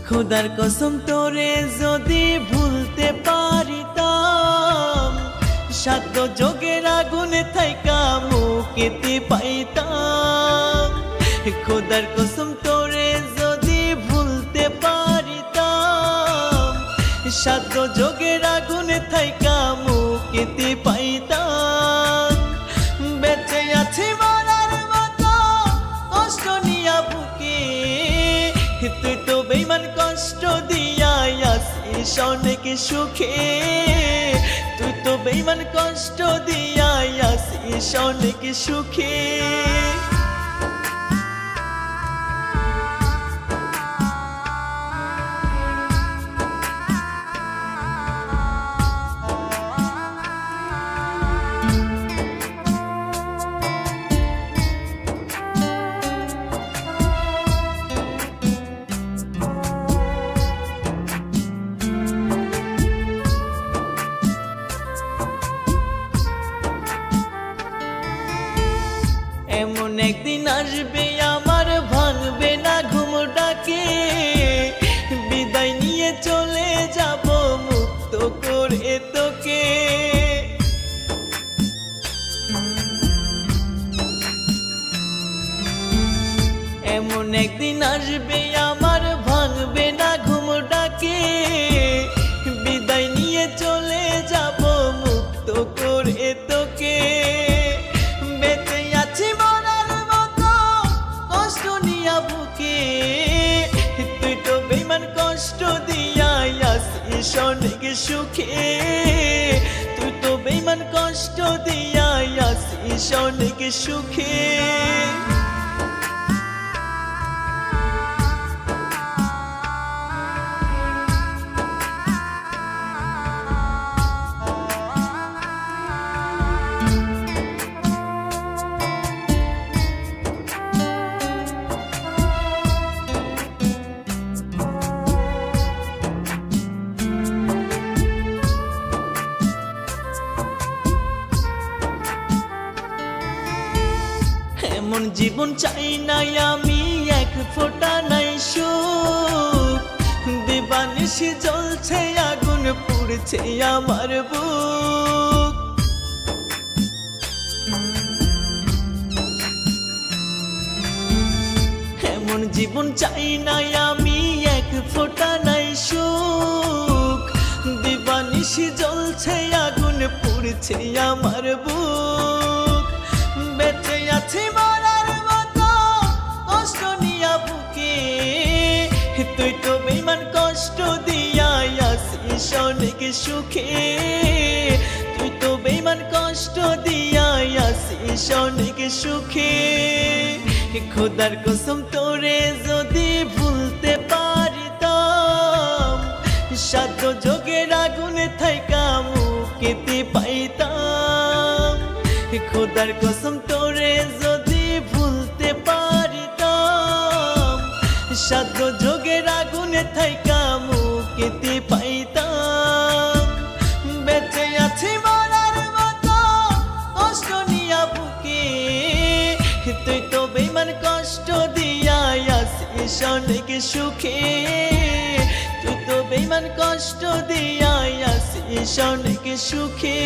খোদার কসম তোরে যদি ভুলতে পারিতাম, সাধ্য যোগের আগুনে থাইকা মুক্তি পাইতাম। খোদার কসম তোরে যদি ভুলতে পারিতাম, সাধ্য যোগের আগুনে থাইকা মুক্তি পাইতাম। বেঁচে আছি মরার মতো কষ্ট নিয়া বুকে, তুই তো বেঈমান কষ্ট দিয়া আসিস অনেক সুখে। তুই তো বেঈমান কষ্ট দিয়া আসিস অনেক সুখে। এমন একদিন আসবে আমার ভাঙবে না ঘুম ডাকে, বিদায় নিয়ে চলে যাব মুক্ত করে তোকে। এমন একদিন আসবে আমার ভাঙবে না ঘুম ডাকে, বিদায় নিয়ে চলে যাব মুক্ত করে তোকে। বেঁচে আছি মরার মতো কষ্ট নিয়া বুকে, তুই তো বেঈমান কষ্ট দিয়া আসিস অনেক সুখে। তুই তো বেঈমান কষ্ট দিয়া আসিস অনেক সুখে। এমন জীবন চাই নাই আমি, এক ফোঁটা নাই সুখ। দিবানিশি জ্বলছে আগুন পুড়ছে আমার বুক। এমন জীবন চাই নাই আমি, এক ফোঁটা নাই সুখ। দিবানিশি জ্বলছে আগুন পুড়ছে আমার বুক। বেঁচে আছি মরার মতো কষ্ট নিয়া বুকে, তুই তো বেঈমান কষ্ট দিয়া আসিস অনেক সুখে। তুই তো বেঈমান কষ্ট দিয়া আসিস অনেক সুখে। খোদার কসম তোরে যদি ভুলতে পারিতাম, সাধ্য যোগের আগুনে থাইকা মুক্তি পাইতাম। খোদার কসম তোরে যদি ভুলতে পারিতাম, সাধ্য যোগের আগুনে থাইকা মুক্তি পাইতাম। বেঁচে আছি মরার মতো কষ্ট নিয়া বুকে, তুই তো বেঈমান কষ্ট দিয়া আসিস অনেক সুখে। তুই তো বেঈমান কষ্ট দিয়া আসিস অনেক সুখে।